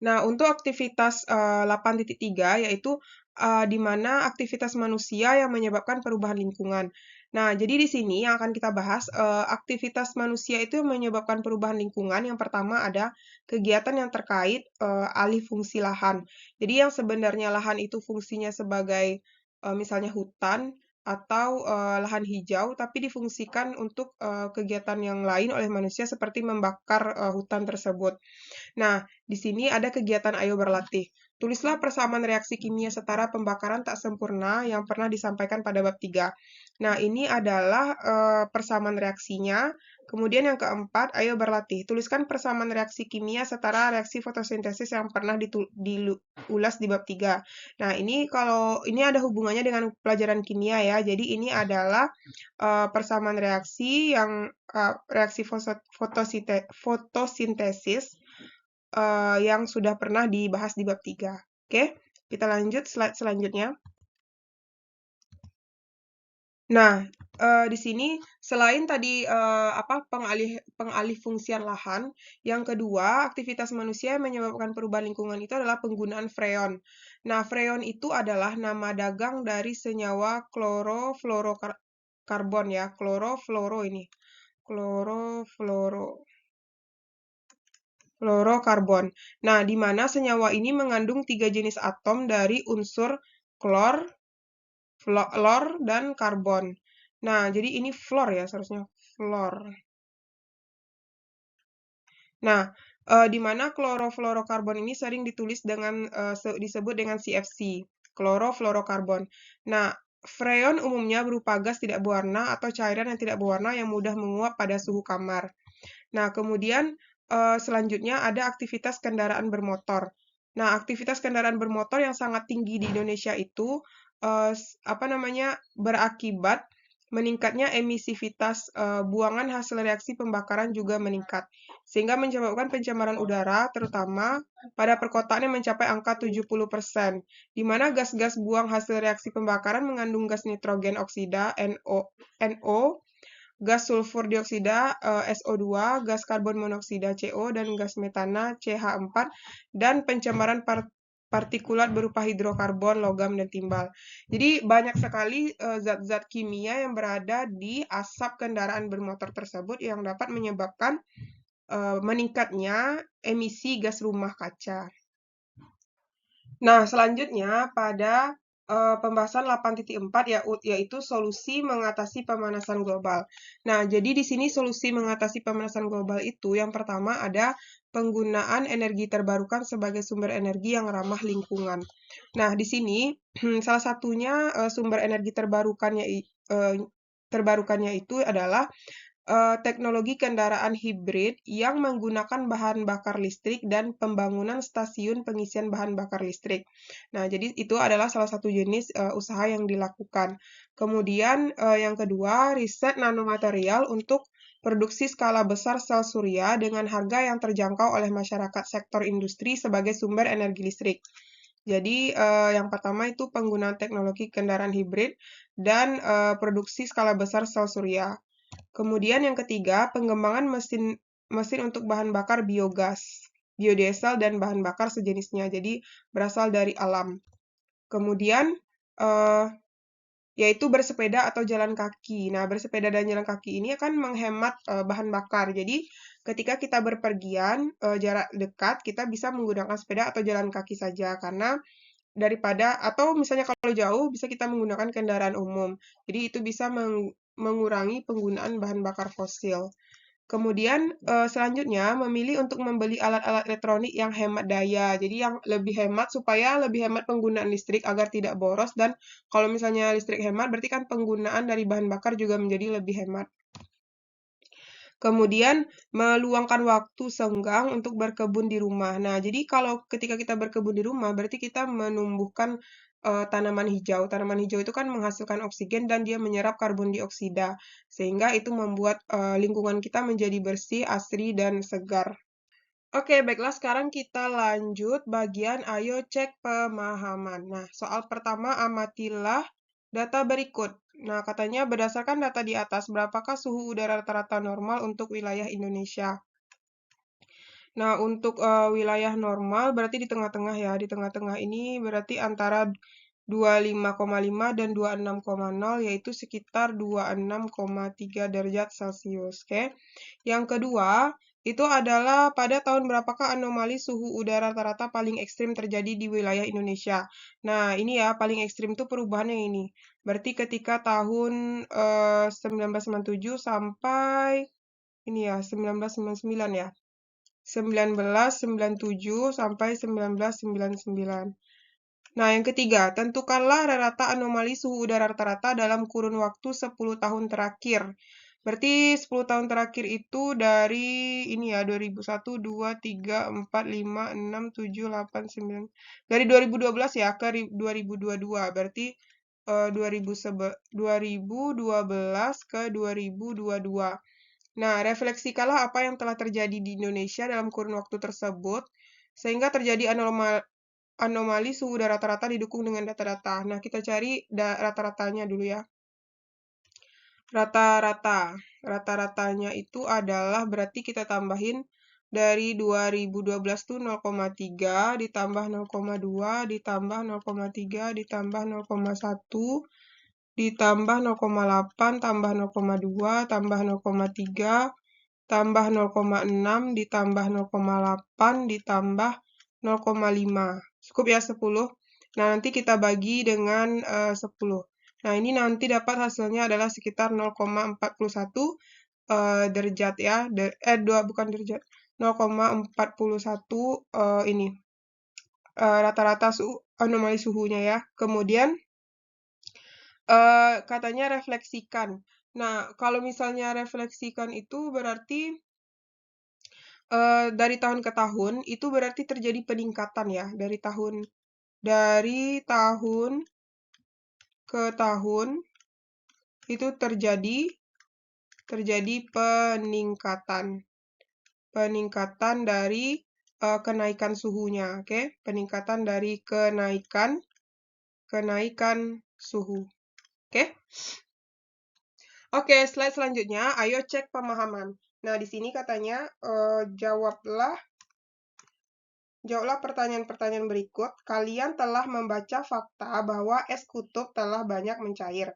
Nah, untuk aktivitas 8.3 yaitu di mana aktivitas manusia yang menyebabkan perubahan lingkungan. Nah, jadi di sini yang akan kita bahas aktivitas manusia itu yang menyebabkan perubahan lingkungan. Yang pertama ada kegiatan yang terkait alih fungsi lahan. Jadi yang sebenarnya lahan itu fungsinya sebagai misalnya hutan atau lahan hijau, tapi difungsikan untuk kegiatan yang lain oleh manusia seperti membakar hutan tersebut. Nah, di sini ada kegiatan Ayo Berlatih. Tulislah persamaan reaksi kimia setara pembakaran tak sempurna yang pernah disampaikan pada bab 3. Nah, ini adalah persamaan reaksinya. Kemudian yang keempat, ayo berlatih. Tuliskan persamaan reaksi kimia setara reaksi fotosintesis yang pernah diulas di bab 3. Nah, ini ada hubungannya dengan pelajaran kimia ya. Jadi ini adalah persamaan reaksi yang reaksi fotosintesis yang sudah pernah dibahas di bab 3. Oke, kita lanjut slide selanjutnya. Nah, di sini selain tadi pengalih fungsian lahan, yang kedua aktivitas manusia yang menyebabkan perubahan lingkungan itu adalah penggunaan freon. Nah, freon itu adalah nama dagang dari senyawa klorofluorokarbon ya, klorofluoro ini. Klorofluorokarbon. Nah, di mana senyawa ini mengandung 3 jenis atom dari unsur klor, fluor, dan karbon. Nah, jadi ini fluor ya, seharusnya fluor. Nah, di mana klorofluorokarbon ini sering ditulis dengan disebut dengan CFC, klorofluorokarbon. Nah, freon umumnya berupa gas tidak berwarna atau cairan yang tidak berwarna yang mudah menguap pada suhu kamar. Nah, kemudian selanjutnya ada aktivitas kendaraan bermotor. Nah, aktivitas kendaraan bermotor yang sangat tinggi di Indonesia itu berakibat meningkatnya emisivitas buangan hasil reaksi pembakaran juga meningkat, sehingga menyebabkan pencemaran udara, terutama pada perkotaan yang mencapai angka 70%, di mana gas-gas buang hasil reaksi pembakaran mengandung gas nitrogen oksida NO, gas sulfur dioksida SO2, gas karbon monoksida CO, dan gas metana CH4, dan pencemaran partikulat berupa hidrokarbon, logam, dan timbal. Jadi banyak sekali zat-zat kimia yang berada di asap kendaraan bermotor tersebut yang dapat menyebabkan meningkatnya emisi gas rumah kaca. Nah, selanjutnya pada pembahasan 8.4 yaitu solusi mengatasi pemanasan global. Nah, jadi di sini solusi mengatasi pemanasan global itu yang pertama ada penggunaan energi terbarukan sebagai sumber energi yang ramah lingkungan. Nah, di sini salah satunya sumber energi terbarukannya itu adalah teknologi kendaraan hibrid yang menggunakan bahan bakar listrik dan pembangunan stasiun pengisian bahan bakar listrik. Nah, jadi itu adalah salah satu jenis usaha yang dilakukan. Kemudian yang kedua, riset nanomaterial untuk produksi skala besar sel surya dengan harga yang terjangkau oleh masyarakat sektor industri sebagai sumber energi listrik. Jadi yang pertama itu penggunaan teknologi kendaraan hibrid dan produksi skala besar sel surya. Kemudian yang ketiga, pengembangan mesin untuk bahan bakar biogas, biodiesel, dan bahan bakar sejenisnya. Jadi berasal dari alam. Kemudian yaitu bersepeda atau jalan kaki. Nah, bersepeda dan jalan kaki ini akan menghemat bahan bakar. Jadi ketika kita berpergian jarak dekat, kita bisa menggunakan sepeda atau jalan kaki saja karena atau misalnya kalau jauh bisa kita menggunakan kendaraan umum. Jadi itu bisa mengurangi penggunaan bahan bakar fosil. Kemudian selanjutnya memilih untuk membeli alat-alat elektronik yang hemat daya. Jadi yang lebih hemat supaya lebih hemat penggunaan listrik agar tidak boros dan kalau misalnya listrik hemat berarti kan penggunaan dari bahan bakar juga menjadi lebih hemat. Kemudian meluangkan waktu senggang untuk berkebun di rumah. Nah, jadi kalau ketika kita berkebun di rumah, berarti kita menumbuhkan tanaman hijau. Tanaman hijau itu kan menghasilkan oksigen dan dia menyerap karbon dioksida, sehingga itu membuat lingkungan kita menjadi bersih, asri, dan segar. Oke, baiklah sekarang kita lanjut bagian ayo cek pemahaman. Nah, soal pertama amatilah data berikut. Nah, katanya berdasarkan data di atas, berapakah suhu udara rata-rata normal untuk wilayah Indonesia? Nah, untuk wilayah normal berarti di tengah-tengah ya. Di tengah-tengah ini berarti antara 25,5 dan 26,0 yaitu sekitar 26,3 derajat Celcius. Oke. Yang kedua, itu adalah pada tahun berapakah anomali suhu udara rata-rata paling ekstrim terjadi di wilayah Indonesia. Nah, ini ya paling ekstrim itu perubahannya ini. Berarti ketika tahun 1997 sampai ini ya 1999 ya. 1997 sampai 1999. Nah, yang ketiga, tentukanlah rata anomali suhu udara rata-rata dalam kurun waktu 10 tahun terakhir. Berarti 10 tahun terakhir itu dari ini ya, 2001, 2, 3, 4, 5, 6, 7, 8, 9. Dari 2012 ya ke 2022. Berarti 2012 ke 2022. Nah, refleksikanlah apa yang telah terjadi di Indonesia dalam kurun waktu tersebut, sehingga terjadi anomali suhu udara rata-rata didukung dengan data-data. Nah, kita cari rata-ratanya dulu ya. Rata-rata. Rata-ratanya itu adalah berarti kita tambahin dari 2012 tuh 0,3 ditambah 0,2 ditambah 0,3 ditambah 0,1 ditambah 0,8 tambah 0,2 tambah 0,3 tambah 0,6 ditambah 0,8 ditambah 0,5. Cukup ya 10. Nah, nanti kita bagi dengan 10. Nah, ini nanti dapat hasilnya adalah sekitar 0,41 derajat ya. Bukan derajat. 0,41 ini rata-rata anomali suhunya ya. Kemudian katanya refleksikan. Nah, kalau misalnya refleksikan itu berarti dari tahun ke tahun itu berarti terjadi peningkatan ya dari tahun ke tahun itu terjadi peningkatan dari kenaikan suhunya, oke? Peningkatan dari kenaikan suhu. Oke? Oke, slide selanjutnya, ayo cek pemahaman. Nah, di sini katanya jawablah pertanyaan-pertanyaan berikut. Kalian telah membaca fakta bahwa es kutub telah banyak mencair.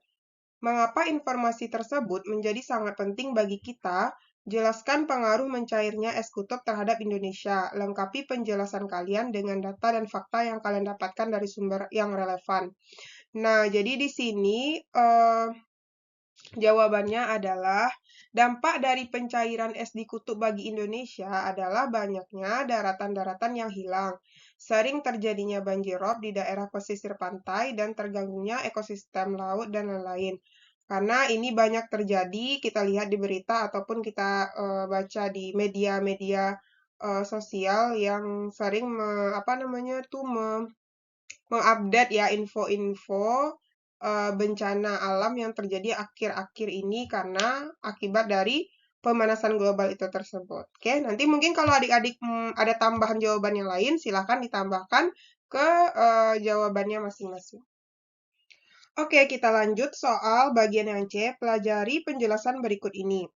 Mengapa informasi tersebut menjadi sangat penting bagi kita? Jelaskan pengaruh mencairnya es kutub terhadap Indonesia. Lengkapi penjelasan kalian dengan data dan fakta yang kalian dapatkan dari sumber yang relevan. Nah, jadi di sini jawabannya adalah dampak dari pencairan es di kutub bagi Indonesia adalah banyaknya daratan-daratan yang hilang, sering terjadinya banjir rob di daerah pesisir pantai, dan terganggunya ekosistem laut, dan lain-lain. Karena ini banyak terjadi, kita lihat di berita ataupun kita baca di media-media sosial yang sering mengupdate ya info-info bencana alam yang terjadi akhir-akhir ini karena akibat dari pemanasan global itu tersebut. Oke, nanti mungkin kalau adik-adik ada tambahan jawaban yang lain, silahkan ditambahkan ke jawabannya masing-masing. Oke, kita lanjut soal bagian yang C, pelajari penjelasan berikut ini.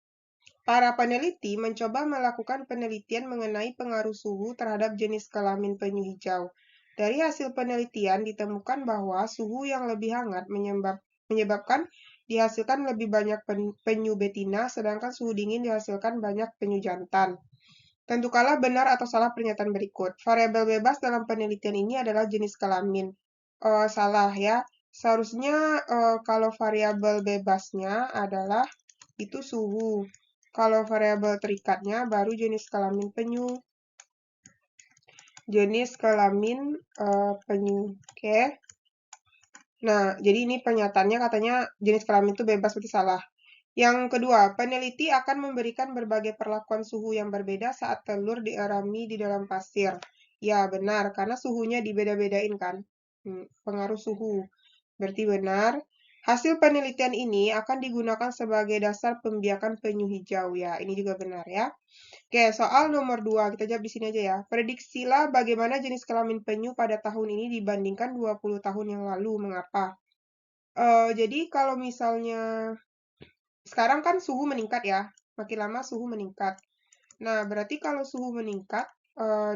Para peneliti mencoba melakukan penelitian mengenai pengaruh suhu terhadap jenis kelamin penyu hijau. Dari hasil penelitian ditemukan bahwa suhu yang lebih hangat menyebabkan dihasilkan lebih banyak penyu betina, sedangkan suhu dingin dihasilkan banyak penyu jantan. Tentukanlah benar atau salah pernyataan berikut. Variabel bebas dalam penelitian ini adalah jenis kelamin. Salah ya. Seharusnya kalau variabel bebasnya adalah itu suhu. Kalau variabel terikatnya baru jenis kelamin penyu. Jenis kelamin penyu. Oke. Nah, jadi ini pernyataannya katanya jenis kelamin itu bebas, berarti salah. Yang kedua, peneliti akan memberikan berbagai perlakuan suhu yang berbeda saat telur dierami di dalam pasir. Ya, benar, karena suhunya dibeda-bedain kan. Pengaruh suhu. Berarti benar. Hasil penelitian ini akan digunakan sebagai dasar pembiakan penyu hijau. Ya, ini juga benar ya. Oke, soal nomor 2. Kita jawab di sini aja ya. Prediksilah bagaimana jenis kelamin penyu pada tahun ini dibandingkan 20 tahun yang lalu. Mengapa? Jadi kalau misalnya sekarang kan suhu meningkat ya. Makin lama suhu meningkat. Nah, berarti kalau suhu meningkat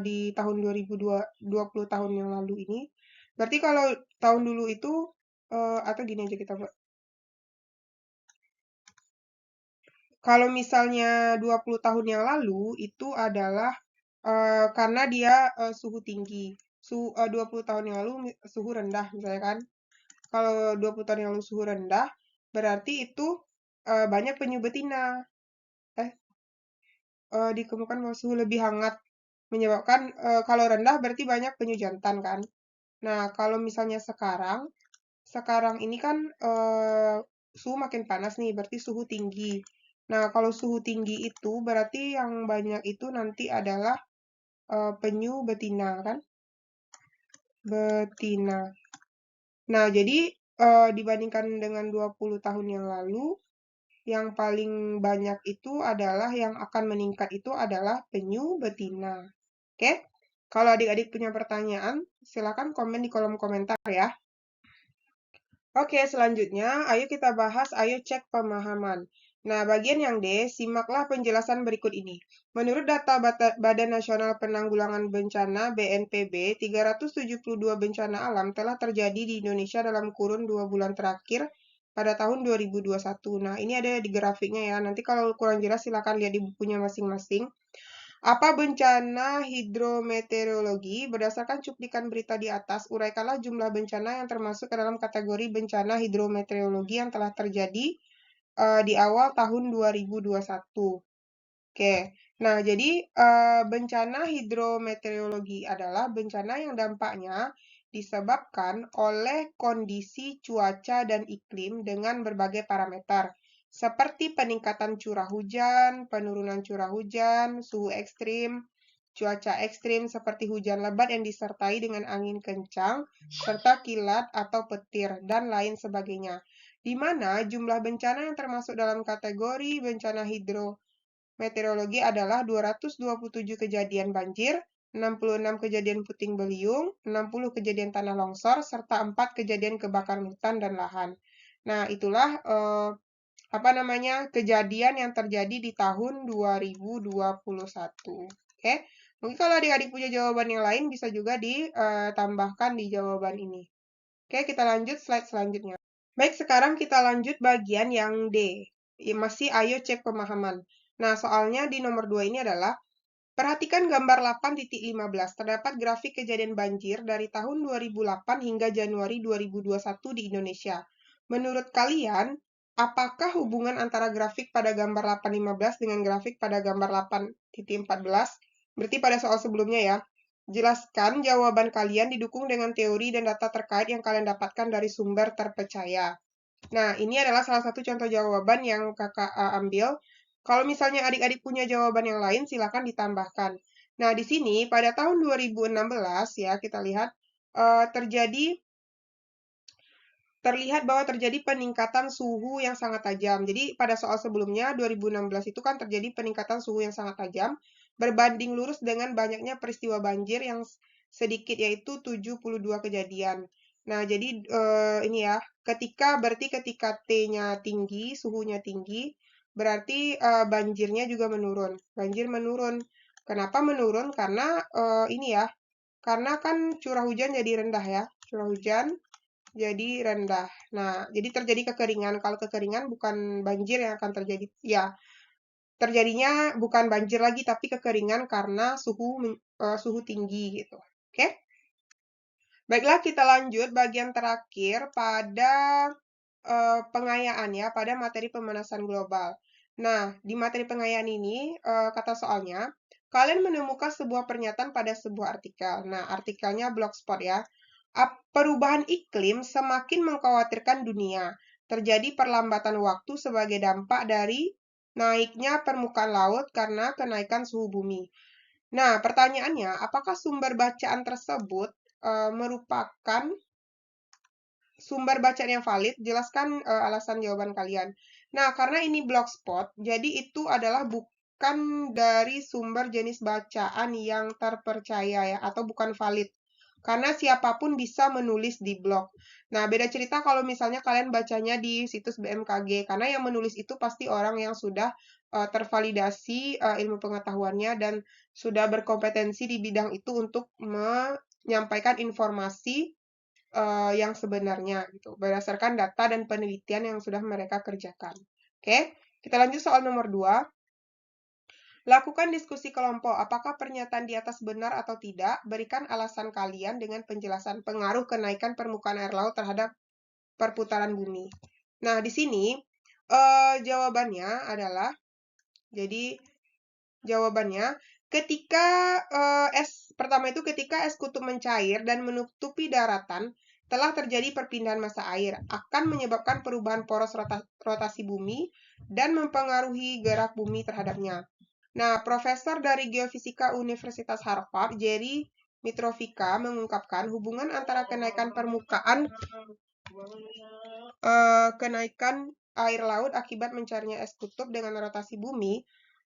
di tahun 2020 tahun yang lalu ini, berarti kalau tahun dulu itu atau gini aja kita buat. Kalau misalnya 20 tahun yang lalu itu adalah karena dia suhu tinggi. 20 tahun yang lalu suhu rendah misalnya kan. Kalau 20 tahun yang lalu suhu rendah, berarti itu banyak penyu betina. Eh, ditemukan bahwa suhu lebih hangat menyebabkan kalau rendah berarti banyak penyu jantan kan. Nah, kalau misalnya sekarang ini kan suhu makin panas nih, berarti suhu tinggi. Nah, kalau suhu tinggi itu berarti yang banyak itu nanti adalah penyu betina kan? Betina. Nah, jadi dibandingkan dengan 20 tahun yang lalu, yang paling banyak itu adalah yang akan meningkat itu adalah penyu betina. Oke? Kalau adik-adik punya pertanyaan, silakan komen di kolom komentar ya. Oke, selanjutnya ayo kita bahas, ayo cek pemahaman. Nah, bagian yang D, simaklah penjelasan berikut ini. Menurut data Badan Nasional Penanggulangan Bencana BNPB, 372 bencana alam telah terjadi di Indonesia dalam kurun 2 bulan terakhir pada tahun 2021. Nah, ini ada di grafiknya ya. Nanti kalau kurang jelas silakan lihat di bukunya masing-masing. Apa bencana hidrometeorologi? Berdasarkan cuplikan berita di atas, uraikanlah jumlah bencana yang termasuk ke dalam kategori bencana hidrometeorologi yang telah terjadi di awal tahun 2021. Oke, nah jadi bencana hidrometeorologi adalah bencana yang dampaknya disebabkan oleh kondisi cuaca dan iklim dengan berbagai parameter, seperti peningkatan curah hujan, penurunan curah hujan, suhu ekstrim, cuaca ekstrim seperti hujan lebat yang disertai dengan angin kencang, serta kilat atau petir, dan lain sebagainya. Di mana jumlah bencana yang termasuk dalam kategori bencana hidrometeorologi adalah 227 kejadian banjir, 66 kejadian puting beliung, 60 kejadian tanah longsor, serta 4 kejadian kebakaran hutan dan lahan. Nah, itulah apa namanya kejadian yang terjadi di tahun 2021. Oke, mungkin kalau adik-adik punya jawaban yang lain bisa juga ditambahkan di jawaban ini. Oke, kita lanjut slide selanjutnya. Baik, sekarang kita lanjut bagian yang D. Masih ayo cek pemahaman. Nah, soalnya di nomor 2 ini adalah perhatikan gambar 8.15. Terdapat grafik kejadian banjir dari tahun 2008 hingga Januari 2021 di Indonesia. Menurut kalian, apakah hubungan antara grafik pada gambar 8.15 dengan grafik pada gambar 8.14? Berarti pada soal sebelumnya ya. Jelaskan jawaban kalian didukung dengan teori dan data terkait yang kalian dapatkan dari sumber terpercaya. Nah, ini adalah salah satu contoh jawaban yang kakak ambil. Kalau misalnya adik-adik punya jawaban yang lain, silakan ditambahkan. Nah, di sini pada tahun 2016 ya, kita lihat terlihat bahwa terjadi peningkatan suhu yang sangat tajam. Jadi pada soal sebelumnya 2016 itu kan terjadi peningkatan suhu yang sangat tajam berbanding lurus dengan banyaknya peristiwa banjir yang sedikit yaitu 72 kejadian. Nah, jadi ini ya, berarti ketika T-nya tinggi, suhunya tinggi, berarti banjirnya juga menurun. Banjir menurun. Kenapa menurun? Karena ini ya, karena kan curah hujan jadi rendah ya. Curah hujan jadi rendah. Nah, jadi terjadi kekeringan. Kalau kekeringan bukan banjir yang akan terjadi. Ya, terjadinya bukan banjir lagi, tapi kekeringan karena suhu tinggi gitu. Oke? Baiklah, kita lanjut bagian terakhir pada pengayaan ya, pada materi pemanasan global. Nah, di materi pengayaan ini, kata soalnya, kalian menemukan sebuah pernyataan pada sebuah artikel. Nah, artikelnya Blogspot ya. Perubahan iklim semakin mengkhawatirkan dunia. Terjadi perlambatan waktu sebagai dampak dari naiknya permukaan laut karena kenaikan suhu bumi. Nah, pertanyaannya, apakah sumber bacaan tersebut merupakan sumber bacaan yang valid? Jelaskan alasan jawaban kalian. Nah, karena ini blogspot, jadi itu adalah bukan dari sumber jenis bacaan yang terpercaya ya, atau bukan valid. Karena siapapun bisa menulis di blog. Nah, beda cerita kalau misalnya kalian bacanya di situs BMKG, karena yang menulis itu pasti orang yang sudah tervalidasi ilmu pengetahuannya dan sudah berkompetensi di bidang itu untuk menyampaikan informasi yang sebenarnya gitu, berdasarkan data dan penelitian yang sudah mereka kerjakan. Oke, kita lanjut soal nomor 2. Lakukan diskusi kelompok. Apakah pernyataan di atas benar atau tidak? Berikan alasan kalian dengan penjelasan pengaruh kenaikan permukaan air laut terhadap perputaran bumi. Nah, di sini jawabannya adalah, jadi jawabannya ketika pertama itu ketika es kutub mencair dan menutupi daratan, telah terjadi perpindahan massa air, akan menyebabkan perubahan poros rotasi bumi dan mempengaruhi gerak bumi terhadapnya. Nah, profesor dari Geofisika Universitas Harvard, Jerry Mitrovica, mengungkapkan hubungan antara kenaikan air laut akibat mencairnya es kutub dengan rotasi bumi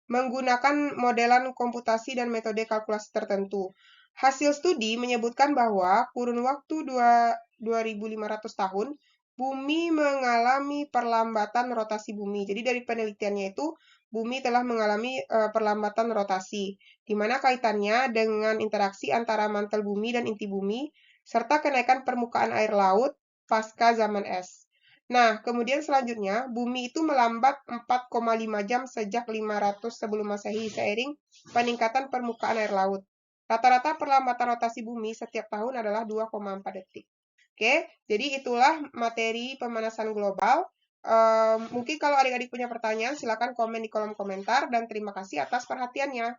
menggunakan modelan komputasi dan metode kalkulasi tertentu. Hasil studi menyebutkan bahwa kurun waktu 2.500 tahun, bumi mengalami perlambatan rotasi bumi. Jadi dari penelitiannya itu, bumi telah mengalami perlambatan rotasi, di mana kaitannya dengan interaksi antara mantel bumi dan inti bumi, serta kenaikan permukaan air laut pasca zaman es. Nah, kemudian selanjutnya, bumi itu melambat 4,5 jam sejak 500 sebelum Masehi seiring peningkatan permukaan air laut. Rata-rata perlambatan rotasi bumi setiap tahun adalah 2,4 detik. Oke, jadi itulah materi pemanasan global. Mungkin kalau adik-adik punya pertanyaan, silakan komen di kolom komentar, dan terima kasih atas perhatiannya.